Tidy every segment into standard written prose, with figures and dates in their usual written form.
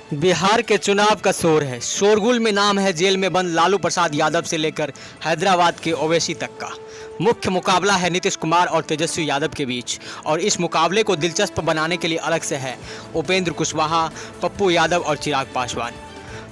बिहार के चुनाव का शोर है। शोरगुल में नाम है जेल में बंद लालू प्रसाद यादव से लेकर हैदराबाद के ओवैसी तक का। मुख्य मुकाबला है नीतीश कुमार और तेजस्वी यादव के बीच, और इस मुकाबले को दिलचस्प बनाने के लिए अलग से है उपेंद्र कुशवाहा, पप्पू यादव और चिराग पासवान।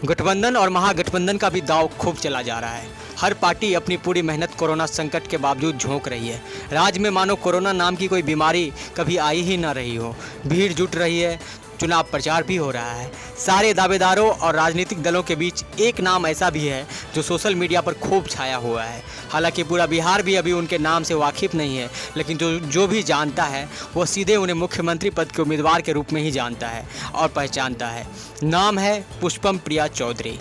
गठबंधन और महागठबंधन का भी दांव खूब चला जा रहा है। हर पार्टी अपनी पूरी मेहनत कोरोना संकट के बावजूद झोंक रही है। राज्य में मानो कोरोना नाम की कोई बीमारी कभी आई ही ना रही हो। भीड़ जुट रही है, चुनाव प्रचार भी हो रहा है। सारे दावेदारों और राजनीतिक दलों के बीच एक नाम ऐसा भी है जो सोशल मीडिया पर खूब छाया हुआ है। हालांकि पूरा बिहार भी अभी उनके नाम से वाकिफ नहीं है, लेकिन जो भी जानता है वो सीधे उन्हें मुख्यमंत्री पद के उम्मीदवार के रूप में ही जानता है और पहचानता है। नाम है पुष्पम प्रिया चौधरी।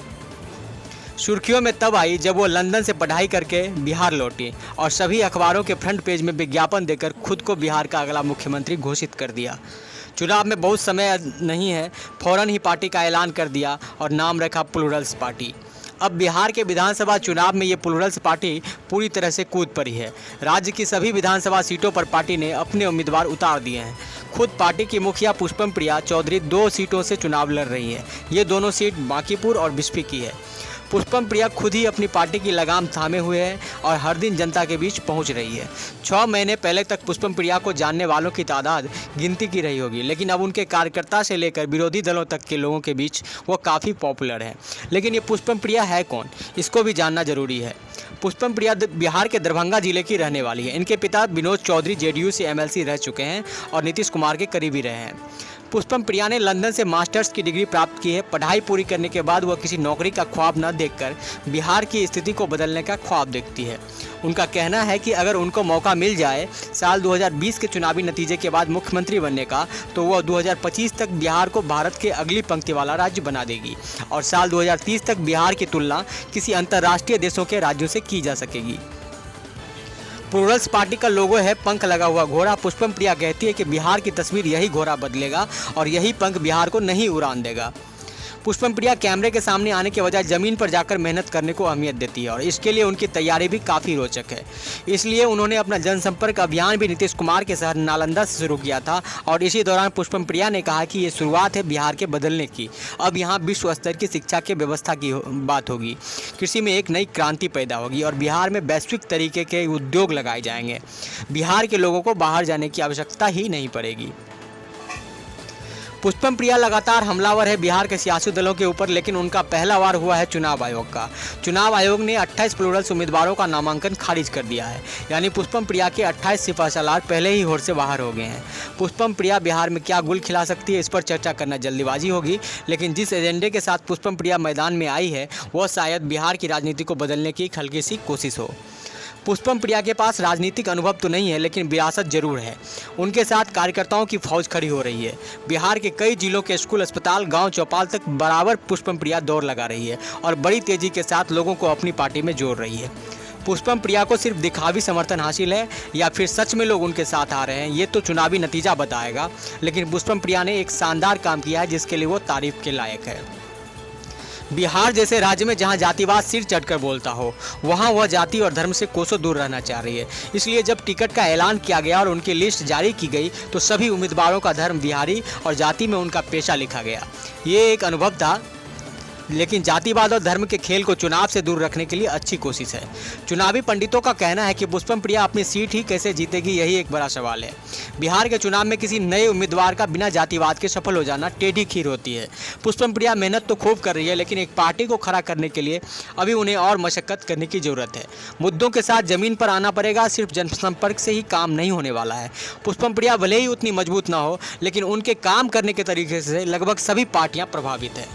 सुर्खियों में तब आई जब वो लंदन से पढ़ाई करके बिहार लौटी और सभी अखबारों के फ्रंट पेज में विज्ञापन देकर खुद को बिहार का अगला मुख्यमंत्री घोषित कर दिया। चुनाव में बहुत समय नहीं है, फौरन ही पार्टी का ऐलान कर दिया और नाम रखा प्लूरल्स पार्टी। अब बिहार के विधानसभा चुनाव में ये प्लूरल्स पार्टी पूरी तरह से कूद पड़ी है। राज्य की सभी विधानसभा सीटों पर पार्टी ने अपने उम्मीदवार उतार दिए हैं। खुद पार्टी की मुखिया पुष्पम प्रिया चौधरी 2 सीटों से चुनाव लड़ रही है। ये दोनों सीट बांकीपुर और बिस्फी की है। पुष्पम प्रिया खुद ही अपनी पार्टी की लगाम थामे हुए हैं और हर दिन जनता के बीच पहुंच रही है। 6 महीने पहले तक पुष्पम प्रिया को जानने वालों की तादाद गिनती की रही होगी, लेकिन अब उनके कार्यकर्ता से लेकर विरोधी दलों तक के लोगों के बीच वो काफ़ी पॉपुलर है। लेकिन ये पुष्पम प्रिया है कौन, इसको भी जानना जरूरी है। पुष्पम प्रिया बिहार के दरभंगा जिले की रहने वाली है। इनके पिता विनोद चौधरी जेडीयू से एमएलसी रह चुके हैं और नीतीश कुमार के करीबी रहे हैं। पुष्पम प्रिया ने लंदन से मास्टर्स की डिग्री प्राप्त की है। पढ़ाई पूरी करने के बाद वह किसी नौकरी का ख्वाब न देखकर बिहार की स्थिति को बदलने का ख्वाब देखती है। उनका कहना है कि अगर उनको मौका मिल जाए साल 2020 के चुनावी नतीजे के बाद मुख्यमंत्री बनने का, तो वह 2025 तक बिहार को भारत के अगली पंक्ति वाला राज्य बना देगी और साल 2030 तक बिहार की तुलना किसी अंतर्राष्ट्रीय देशों के राज्यों से की जा सकेगी। प्लूरल्स पार्टी का लोगो है पंख लगा हुआ घोड़ा। पुष्पम प्रिया कहती है कि बिहार की तस्वीर यही घोड़ा बदलेगा और यही पंख बिहार को नहीं उड़ान देगा। पुष्पम प्रिया कैमरे के सामने आने के बजाय ज़मीन पर जाकर मेहनत करने को अहमियत देती है और इसके लिए उनकी तैयारी भी काफ़ी रोचक है। इसलिए उन्होंने अपना जनसंपर्क अभियान भी नीतीश कुमार के शहर नालंदा से शुरू किया था और इसी दौरान पुष्पम प्रिया ने कहा कि ये शुरुआत है बिहार के बदलने की। अब यहाँ विश्व स्तर की शिक्षा के व्यवस्था की बात होगी, कृषि में एक नई क्रांति पैदा होगी और बिहार में वैश्विक तरीके के उद्योग लगाए जाएंगे। बिहार के लोगों को बाहर जाने की आवश्यकता ही नहीं पड़ेगी। पुष्पम प्रिया लगातार हमलावर है बिहार के सियासी दलों के ऊपर, लेकिन उनका पहला वार हुआ है चुनाव आयोग का। चुनाव आयोग ने 28 प्लूरल्स उम्मीदवारों का नामांकन खारिज कर दिया है, यानी पुष्पम प्रिया के 28 सिपहसालार पहले ही होड़ से बाहर हो गए हैं। पुष्पम प्रिया बिहार में क्या गुल खिला सकती है, इस पर चर्चा करना जल्दीबाजी होगी, लेकिन जिस एजेंडे के साथ पुष्पम प्रिया मैदान में आई है वह शायद बिहार की राजनीति को बदलने की एक हल्की सी कोशिश हो। पुष्पम प्रिया के पास राजनीतिक अनुभव तो नहीं है, लेकिन विरासत जरूर है। उनके साथ कार्यकर्ताओं की फौज खड़ी हो रही है। बिहार के कई जिलों के स्कूल, अस्पताल, गांव चौपाल तक बराबर पुष्पम प्रिया दौड़ लगा रही है और बड़ी तेजी के साथ लोगों को अपनी पार्टी में जोड़ रही है। पुष्पम प्रिया को सिर्फ दिखावी समर्थन हासिल है या फिर सच में लोग उनके साथ आ रहे हैं, ये तो चुनावी नतीजा बताएगा। लेकिन पुष्पम प्रिया ने एक शानदार काम किया है जिसके लिए वो तारीफ के लायक है। बिहार जैसे राज्य में जहां जातिवाद सिर चढ़कर बोलता हो, वहां वह जाति और धर्म से कोसों दूर रहना चाह रही है। इसलिए जब टिकट का ऐलान किया गया और उनकी लिस्ट जारी की गई तो सभी उम्मीदवारों का धर्म बिहारी और जाति में उनका पेशा लिखा गया। ये एक अनुभव था, लेकिन जातिवाद और धर्म के खेल को चुनाव से दूर रखने के लिए अच्छी कोशिश है। चुनावी पंडितों का कहना है कि पुष्पम प्रिया अपनी सीट ही कैसे जीतेगी, यही एक बड़ा सवाल है। बिहार के चुनाव में किसी नए उम्मीदवार का बिना जातिवाद के सफल हो जाना टेढ़ी खीर होती है। पुष्पम प्रिया मेहनत तो खूब कर रही है, लेकिन एक पार्टी को खड़ा करने के लिए अभी उन्हें और मशक्कत करने की ज़रूरत है। मुद्दों के साथ ज़मीन पर आना पड़ेगा, सिर्फ जनसंपर्क से ही काम नहीं होने वाला है। पुष्पम प्रिया भले ही उतनी मजबूत ना हो, लेकिन उनके काम करने के तरीके से लगभग सभी पार्टियाँ प्रभावित हैं।